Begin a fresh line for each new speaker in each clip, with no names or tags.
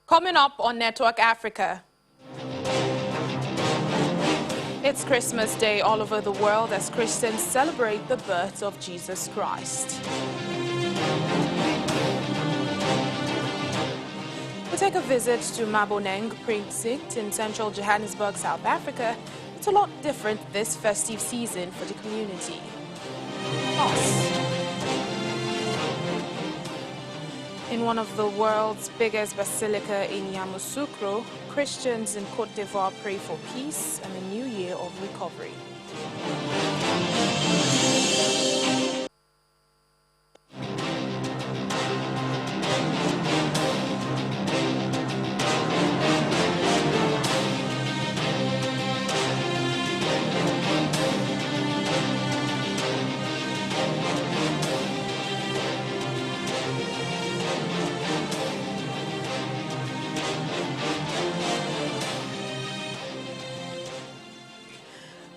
Coming up on Network Africa. It's Christmas Day all over the world as Christians celebrate the birth of Jesus Christ. We take a visit to Maboneng Precinct in central Johannesburg, South Africa. It's a lot different this festive season for the community. In one of the world's biggest basilica in Yamoussoukro, Christians in Côte d'Ivoire pray for peace and a new year of recovery.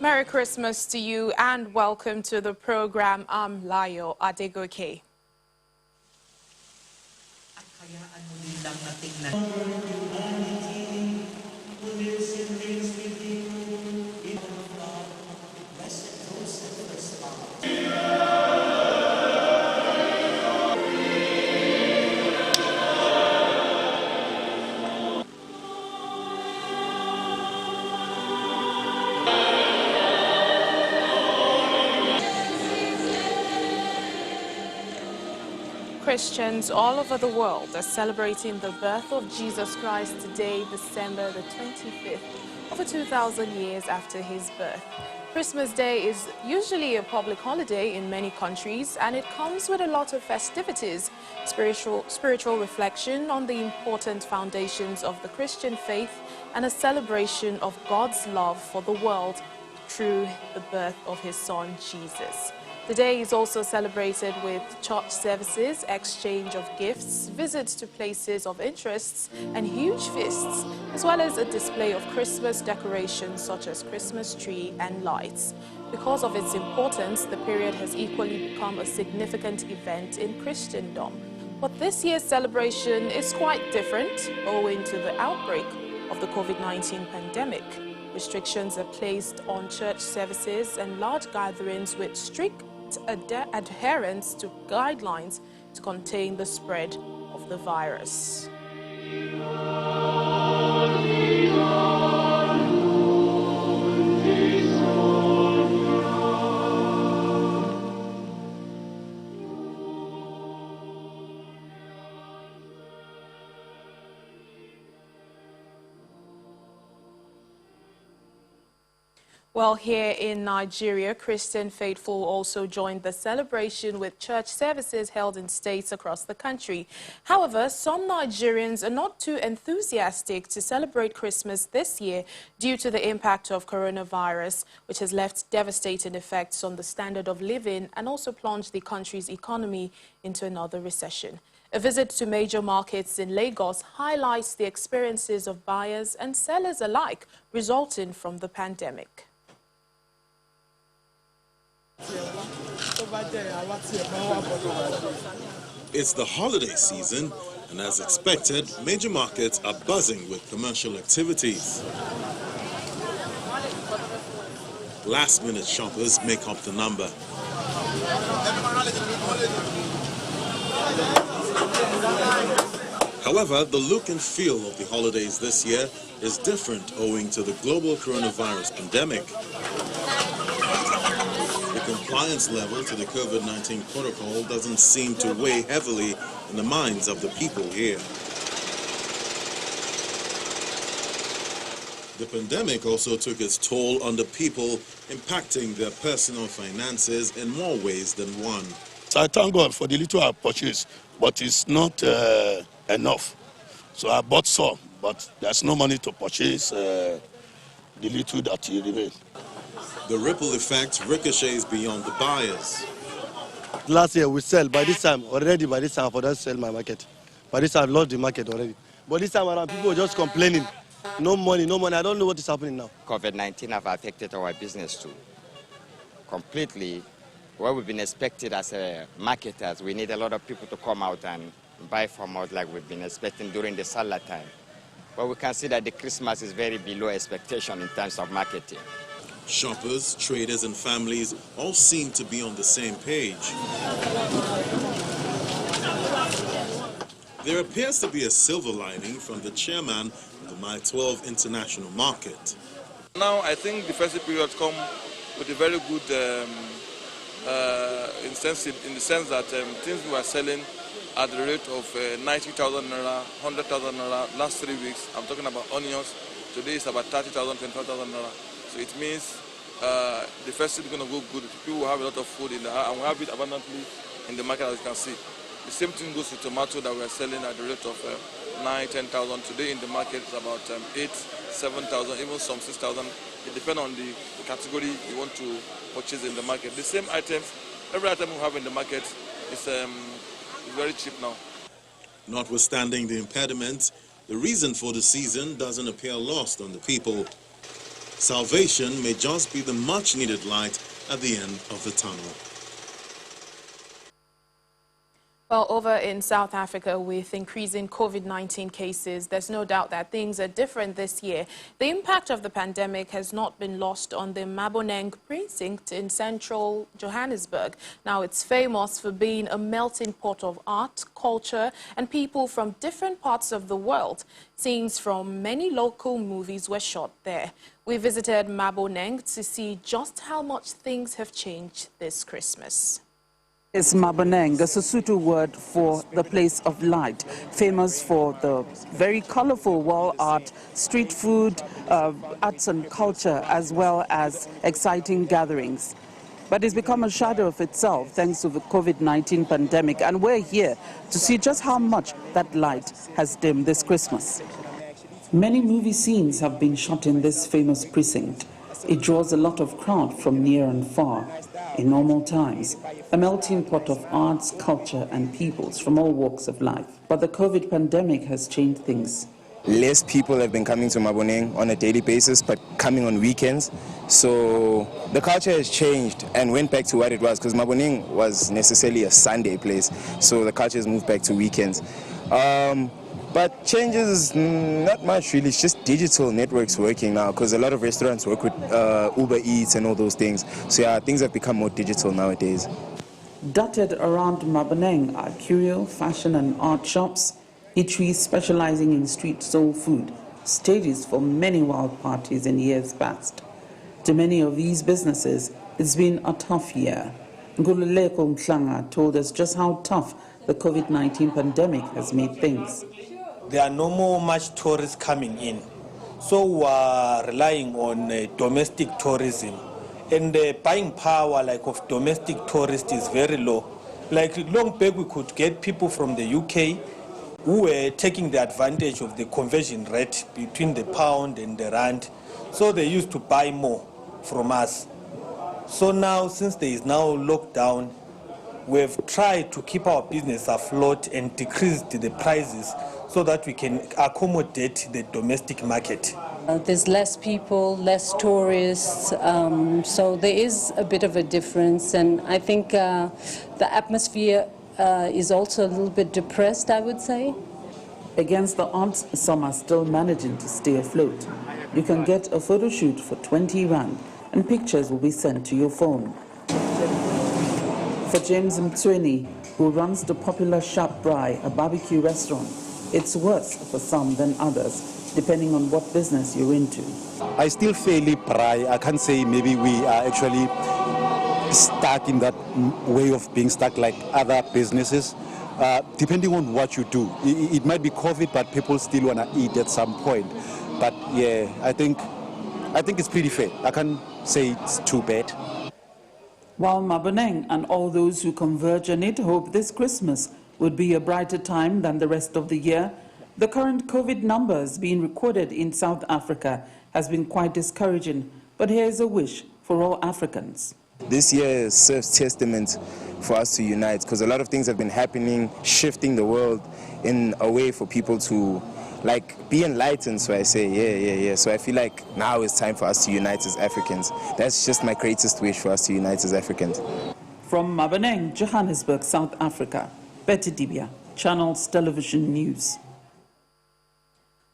Merry Christmas to you and welcome to the program. I'm Layo Adegoke. Christians all over the world are celebrating the birth of Jesus Christ today, December the 25th, over 2,000 years after his birth. Christmas Day is usually a public holiday in many countries, and it comes with a lot of festivities, spiritual reflection on the important foundations of the Christian faith, and a celebration of God's love for the world through the birth of his son, Jesus. The day is also celebrated with church services, exchange of gifts, visits to places of interest, and huge feasts, as well as a display of Christmas decorations such as Christmas tree and lights. Because of its importance, the period has equally become a significant event in Christendom. But this year's celebration is quite different owing to the outbreak of the COVID-19 pandemic. Restrictions are placed on church services and large gatherings with strict adherence to guidelines to contain the spread of the virus. Well, here in Nigeria, Christian faithful also joined the celebration with church services held in states across the country. However, some Nigerians are not too enthusiastic to celebrate Christmas this year due to the impact of coronavirus, which has left devastating effects on the standard of living and also plunged the country's economy into another recession. A visit to major markets in Lagos highlights the experiences of buyers and sellers alike resulting from the pandemic.
It's the holiday season, and as expected, major markets are buzzing with commercial activities. Last-minute shoppers make up the number. However, the look and feel of the holidays this year is different owing to the global coronavirus pandemic. The compliance level to the COVID-19 protocol doesn't seem to weigh heavily in the minds of the people here. The pandemic also took its toll on the people, impacting their personal finances in more ways than one.
So I thank God for the little I purchased, but it's not enough. So I bought some, but there's no money to purchase the little that remains.
The ripple effect ricochets beyond the buyers.
Last year we sell, by this time I forgot to sell my market. By this time I lost the market already. But this time around people are just complaining. No money, no money. I don't know what is happening now.
COVID-19 have affected our business too. Completely. What we've been expected as marketers, we need a lot of people to come out and buy from out like we've been expecting during the Salah time. But we can see that the Christmas is very below expectation in terms of marketing.
Shoppers, traders, and families all seem to be on the same page. There appears to be a silver lining from the chairman of the Mile 12 International Market.
Now I think the festive period come with a very good incentive in the sense that things we are selling at the rate of 90,000 naira, 100,000 naira last 3 weeks. I'm talking about onions. Today it's about 30,000, 25,000 naira. So it means the festive is going to go good. People will have a lot of food in the house, and we have it abundantly in the market, as you can see. The same thing goes with tomato that we are selling at the rate of 9,000, 10,000. Today in the market it's about 8,000, 7,000, even some 6,000. It depends on the category you want to purchase in the market. The same items, every item we have in the market is very cheap now.
Notwithstanding the impediment, the reason for the season doesn't appear lost on the people. Salvation may just be the much-needed light at the end of the tunnel.
Well, over in South Africa, with increasing COVID-19 cases, there's no doubt that things are different this year. The impact of the pandemic has not been lost on the Maboneng precinct in central Johannesburg. Now, it's famous for being a melting pot of art, culture, and people from different parts of the world. Scenes from many local movies were shot there. We visited Maboneng to see just how much things have changed this Christmas.
Is Maboneng, a Sesotho word for the place of light, famous for the very colorful wall art, street food, arts and culture, as well as exciting gatherings. But it's become a shadow of itself thanks to the COVID-19 pandemic, and we're here to see just how much that light has dimmed this Christmas. Many movie scenes have been shot in this famous precinct. It draws a lot of crowd from near and far. In normal times, a melting pot of arts, culture and peoples from all walks of life. But the COVID pandemic has changed things.
Less people have been coming to Maboneng on a daily basis, but coming on weekends. So the culture has changed and went back to what it was, because Maboneng was necessarily a Sunday place. So the culture has moved back to weekends. But changes, not much really. It's just digital networks working now, because a lot of restaurants work with Uber Eats and all those things. So yeah, things have become more digital nowadays.
Dotted around Maboneng are curio, fashion and art shops, eateries specializing in street soul food, stages for many wild parties in years past. To many of these businesses, it's been a tough year. Ngululeko Mhlanga told us just how tough the COVID-19 pandemic has made things.
There are no more much tourists coming in, so we are relying on domestic tourism, and the buying power of domestic tourists is very low. Like long back, we could get people from the UK who were taking the advantage of the conversion rate between the pound and the rand, so they used to buy more from us. So now, since there is now lockdown, we've tried to keep our business afloat and decrease the prices so that we can accommodate the domestic market.
There's less people, less tourists, so there is a bit of a difference, and I think the atmosphere is also a little bit depressed, I would say.
Against the odds, some are still managing to stay afloat. You can get a photo shoot for 20 rand, and pictures will be sent to your phone. For James Mtsweni, who runs the popular Sharp Braai, a barbecue restaurant, it's worse for some than others, depending on what business you're into.
I still fairly braai. I can't say maybe we are actually stuck in that way of being stuck like other businesses. Depending on what you do. It might be COVID, but people still want to eat at some point. But yeah, I think it's pretty fair. I can't say it's too bad.
While Maboneng and all those who converge on it hope this Christmas would be a brighter time than the rest of the year, the current COVID numbers being recorded in South Africa has been quite discouraging. But here's a wish for all Africans.
This year serves testament for us to unite, because a lot of things have been happening, shifting the world in a way for people to be enlightened. So I say, yeah. So I feel like now it's time for us to unite as Africans. That's just my greatest wish, for us to unite as Africans.
From Maboneng, Johannesburg, South Africa, Betty Dibia. Channels Television News.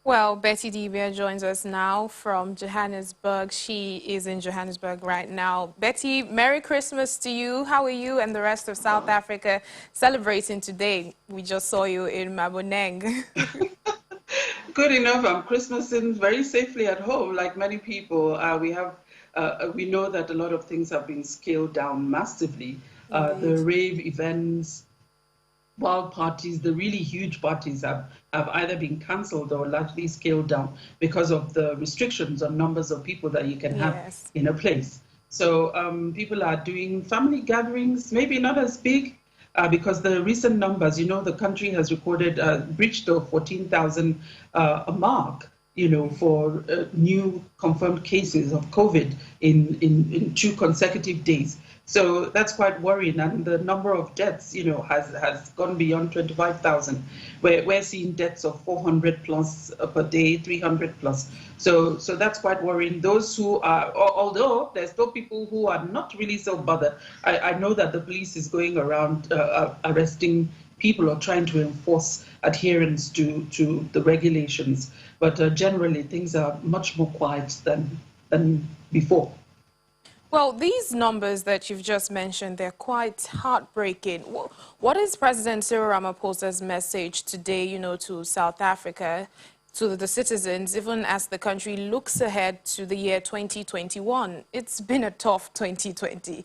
Well, Betty Dibia joins us now from Johannesburg. She is in Johannesburg right now. Betty, Merry Christmas to you. How are you and the rest of South Africa celebrating today? We just saw you in Maboneng.
Good enough. I'm Christmasing very safely at home, like many people. We know that a lot of things have been scaled down massively. The rave events, wild parties, the really huge parties have either been cancelled or largely scaled down because of the restrictions on numbers of people that you can have in a place. So people are doing family gatherings, maybe not as big, because the recent numbers, the country has recorded, breached the 14,000 mark, for new confirmed cases of COVID in 2 consecutive days. So that's quite worrying, and the number of deaths, has gone beyond 25,000. We're seeing deaths of 400 plus per day, 300 plus. So that's quite worrying. Those who are, although there's still people who are not really so bothered. I know that the police is going around arresting people or trying to enforce adherence to the regulations, but generally things are much more quiet than before.
Well, these numbers that you've just mentioned, they're quite heartbreaking. What is President Cyril Ramaphosa's message today, to South Africa, to the citizens, even as the country looks ahead to the year 2021? It's been a tough 2020.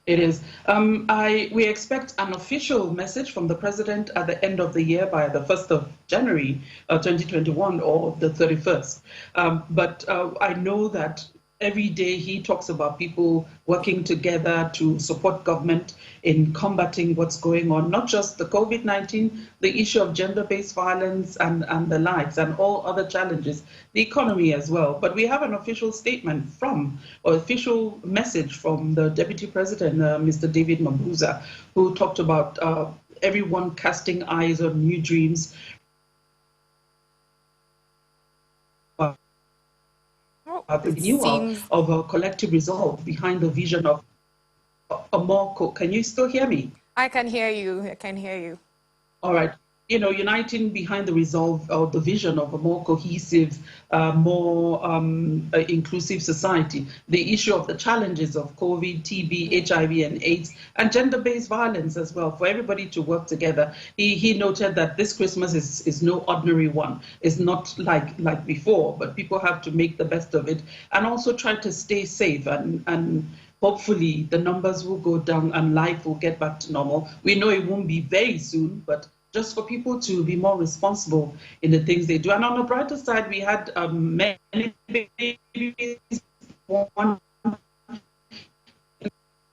It is. We expect an official message from the president at the end of the year by the 1st of January 2021 or the 31st. But I know that every day he talks about people working together to support government in combating what's going on, not just the COVID-19, the issue of gender-based violence and the likes, and all other challenges, the economy as well. But we have an official statement or official message from the Deputy President, Mr. David Mabuza, who talked about everyone casting eyes on new dreams, the renewal of a collective resolve behind the vision of a more. Can you still hear me?
I can hear you. I can hear you.
All right. Uniting behind the resolve or the vision of a more cohesive, more inclusive society. The issue of the challenges of COVID, TB, HIV, and AIDS, and gender-based violence as well, for everybody to work together. He noted that this Christmas is no ordinary one. It's not like before, but people have to make the best of it and also try to stay safe and hopefully the numbers will go down and life will get back to normal. We know it won't be very soon, but just for people to be more responsible in the things they do. And on the brighter side, we had many babies born.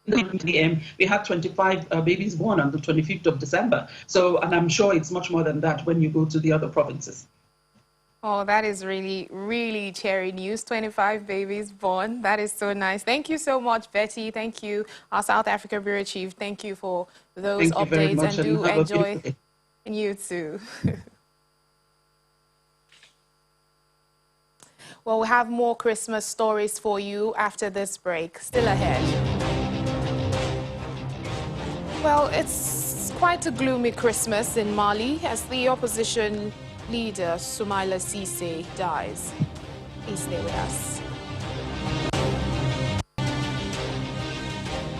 We had 25 babies born on the 25th of December. So, and I'm sure it's much more than that when you go to the other provinces.
Oh, that is really, really cheery news. 25 babies born. That is so nice. Thank you so much, Betty. Thank you, our South Africa Bureau Chief. Thank you for those updates, and do enjoy. And you too. Well, we have more Christmas stories for you after this break. Still ahead. Well, it's quite a gloomy Christmas in Mali as the opposition leader Soumaïla Cissé dies. Please stay with us.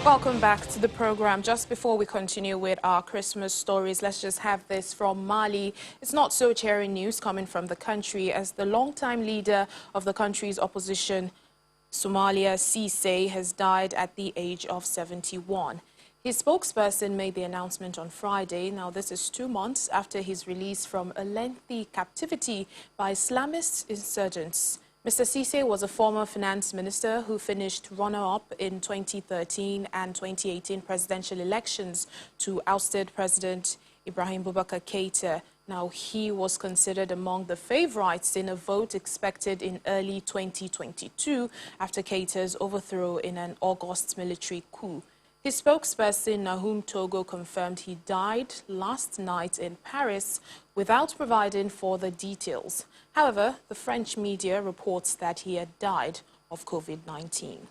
Welcome back to the program. Just before we continue with our Christmas stories, let's just have this from Mali. It's not so cheering news coming from the country as the longtime leader of the country's opposition, Soumaïla Cissé, has died at the age of 71. His spokesperson made the announcement on Friday. Now, this is 2 months after his release from a lengthy captivity by Islamist insurgents. Mr. Cissé was a former finance minister who finished runner-up in 2013 and 2018 presidential elections to ousted President Ibrahim Boubacar Keïta. Now, he was considered among the favorites in a vote expected in early 2022 after Keïta's overthrow in an August military coup. His spokesperson, Nahum Togo, confirmed he died last night in Paris without providing further details. However, the French media reports that he had died of COVID-19.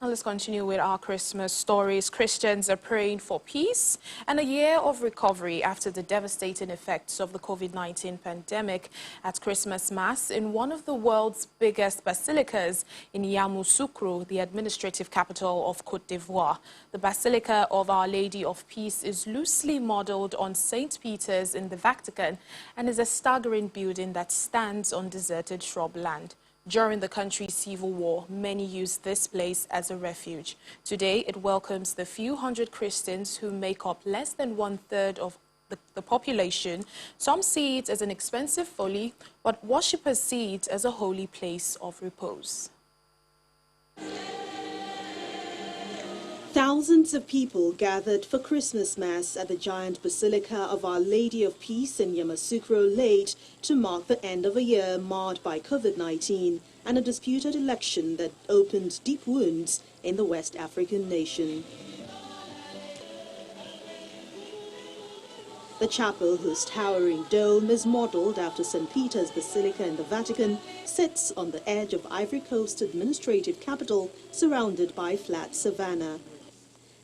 Now let's continue with our Christmas stories. Christians are praying for peace and a year of recovery after the devastating effects of the COVID-19 pandemic. At Christmas Mass in one of the world's biggest basilicas in Yamoussoukro, the administrative capital of Côte d'Ivoire. The Basilica of Our Lady of Peace is loosely modeled on St. Peter's in the Vatican and is a staggering building that stands on deserted shrubland. During the country's civil war, many used this place as a refuge. Today, it welcomes the few hundred Christians who make up less than 1/3 of the population. Some see it as an expensive folly, but worshippers see it as a holy place of repose.
Thousands of people gathered for Christmas Mass at the giant Basilica of Our Lady of Peace in Yamoussoukro late to mark the end of a year marred by COVID-19 and a disputed election that opened deep wounds in the West African nation. The chapel, whose towering dome is modeled after St. Peter's Basilica in the Vatican, sits on the edge of Ivory Coast's administrative capital, surrounded by flat savanna.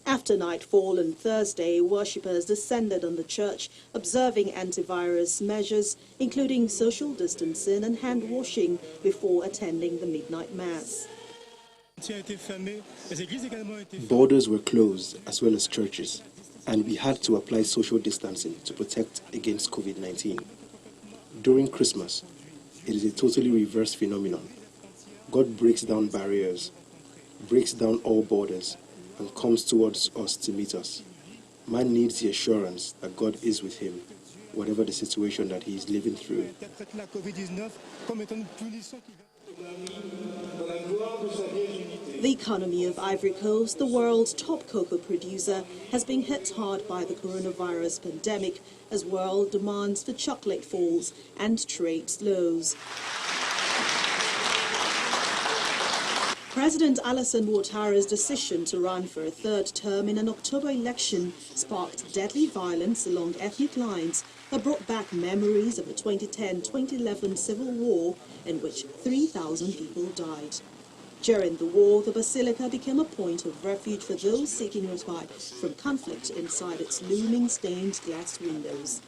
After nightfall on Thursday, worshippers descended on the church, observing antivirus measures, including social distancing and hand-washing, before attending the midnight mass.
Borders were closed, as well as churches, and we had to apply social distancing to protect against COVID-19. During Christmas, it is a totally reversed phenomenon. God breaks down barriers, breaks down all borders, and comes towards us to meet us. Man needs the assurance that God is with him, whatever the situation that he is living through.
The economy of Ivory Coast, the world's top cocoa producer, has been hit hard by the coronavirus pandemic as world demands for chocolate falls and trade slows. President Alassane Ouattara's decision to run for a third term in an October election sparked deadly violence along ethnic lines that brought back memories of the 2010-2011 civil war in which 3,000 people died. During the war, the Basilica became a point of refuge for those seeking respite from conflict inside its looming stained glass windows.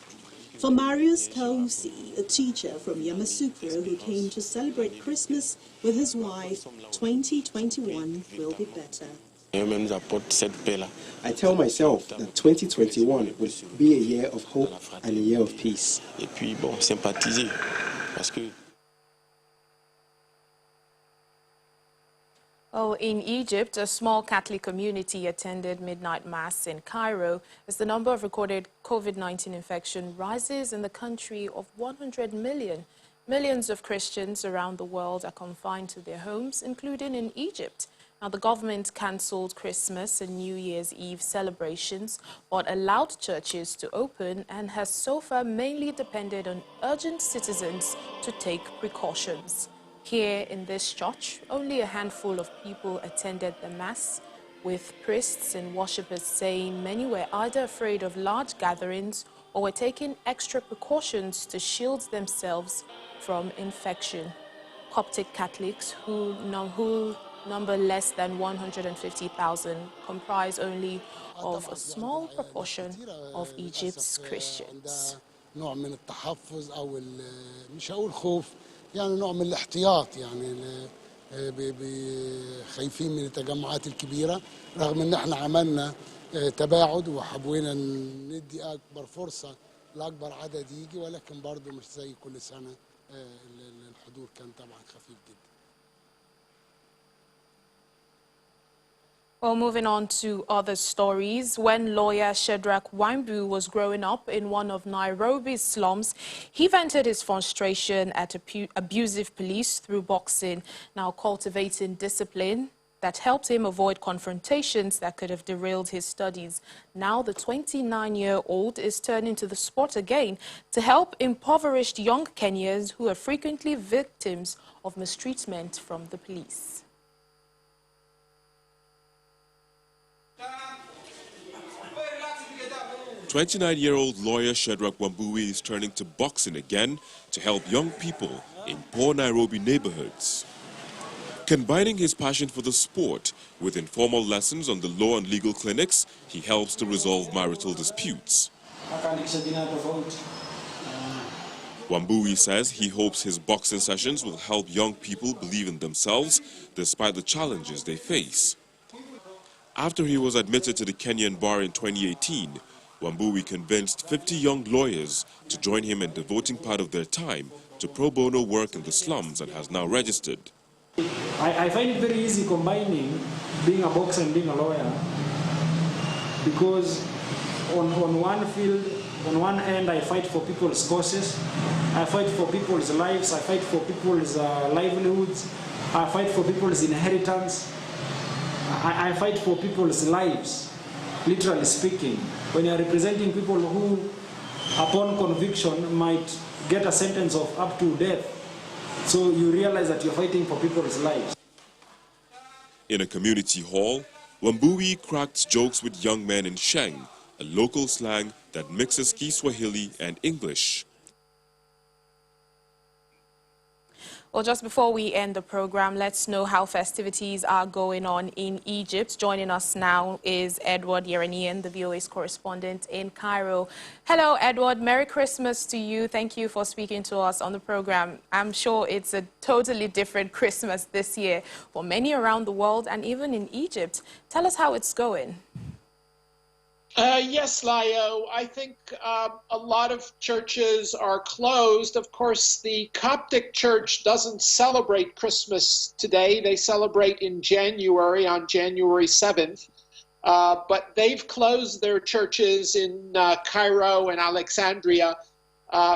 For Marius Kausi, a teacher from Yamoussoukro who came to celebrate Christmas with his wife, 2021 will be better.
I tell myself that 2021 will be a year of hope and a year of peace.
Oh, in Egypt, a small Catholic community attended midnight mass in Cairo as the number of recorded COVID-19 infection rises in the country of 100 million. Millions of Christians around the world are confined to their homes, including in Egypt. Now, the government cancelled Christmas and New Year's Eve celebrations, but allowed churches to open and has so far mainly depended on urgent citizens to take precautions. Here in this church, only a handful of people attended the Mass, with priests and worshippers saying many were either afraid of large gatherings or were taking extra precautions to shield themselves from infection. Coptic Catholics, who number less than 150,000, comprise only of a small proportion of Egypt's Christians.
يعني نوع من الاحتياط يعني خايفين من التجمعات الكبيرة رغم ان احنا عملنا تباعد وحبينا ندي اكبر فرصة لاكبر عدد يجي ولكن برضه مش زي كل سنة الحضور كان طبعا خفيف جدا.
Well, moving on to other stories. When lawyer Shedrack Wambu was growing up in one of Nairobi's slums, he vented his frustration at abusive police through boxing, now cultivating discipline that helped him avoid confrontations that could have derailed his studies. Now the 29-year-old is turning to the sport again to help impoverished young Kenyans who are frequently victims of mistreatment from the police.
29-year-old lawyer Shedrack Wambui is turning to boxing again to help young people in poor Nairobi neighborhoods. Combining his passion for the sport with informal lessons on the law and legal clinics, he helps to resolve marital disputes. Wambui says he hopes his boxing sessions will help young people believe in themselves despite the challenges they face. After he was admitted to the Kenyan bar in 2018, Wambui convinced 50 young lawyers to join him in devoting part of their time to pro bono work in the slums and has now registered.
I find it very easy combining being a boxer and being a lawyer, because on one field, on one end, I fight for people's causes, I fight for people's lives, I fight for people's livelihoods, I fight for people's inheritance, I fight for people's lives, literally speaking. When you're representing people who, upon conviction, might get a sentence of up to death, so you realize that you're fighting for people's lives.
In a community hall, Wambui cracked jokes with young men in Sheng, a local slang that mixes Kiswahili and English.
Well, just before we end the program, let's know how festivities are going on in Egypt. Joining us now is Edward Yeranian, the VOA's correspondent in Cairo. Hello, Edward. Merry Christmas to you. Thank you for speaking to us on the program. I'm sure it's a totally different Christmas this year for many around the world and even in Egypt. Tell us how it's going.
Yes, Layo. I think a lot of churches are closed. Of course, the Coptic Church doesn't celebrate Christmas today. They celebrate in January, on January 7th. But they've closed their churches in Cairo and Alexandria.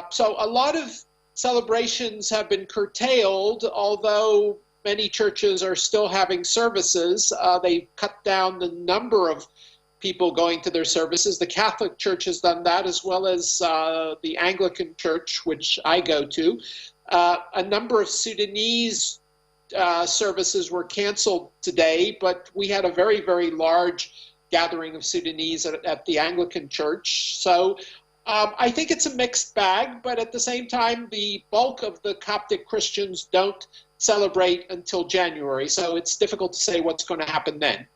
So a lot of celebrations have been curtailed, although many churches are still having services. They cut down the number of people going to their services. The Catholic Church has done that, as well as the Anglican Church, which I go to. A number of Sudanese services were canceled today, but we had a very, very large gathering of Sudanese at the Anglican Church. So I think it's a mixed bag, but at the same time, the bulk of the Coptic Christians don't celebrate until January, so it's difficult to say what's going to happen then.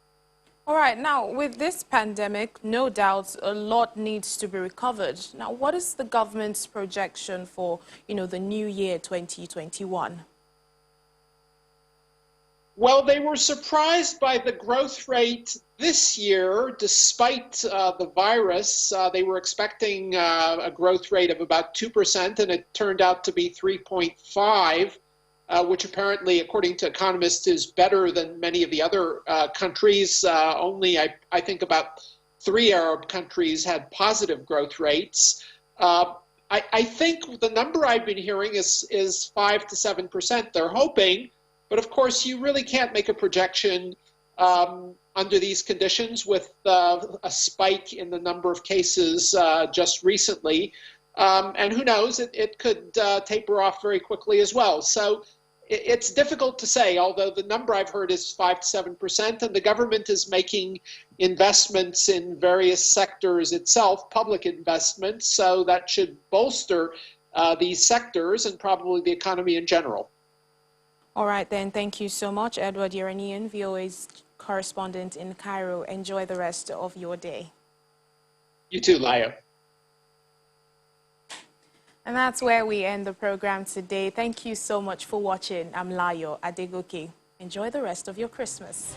All right, now with this pandemic, no doubt a lot needs to be recovered. Now, what is the government's projection for, the new year 2021?
Well, they were surprised by the growth rate this year, despite the virus. They were expecting a growth rate of about 2%, and it turned out to be 3.5%. Which apparently, according to economists, is better than many of the other countries. Only, I think, about 3 Arab countries had positive growth rates. I think the number I've been hearing is 5 to 7%. They're hoping, but of course, you really can't make a projection under these conditions with a spike in the number of cases just recently. And who knows, it could taper off very quickly as well. So it's difficult to say, although the number I've heard is 5 to 7%, and the government is making investments in various sectors itself, public investments, so that should bolster these sectors and probably the economy in general.
All right, then. Thank you so much, Edward Yeranian, VOA's correspondent in Cairo. Enjoy the rest of your day.
You too, Layo.
And that's where we end the program today. Thank you so much for watching. I'm Layo Adegoke. Enjoy the rest of your Christmas.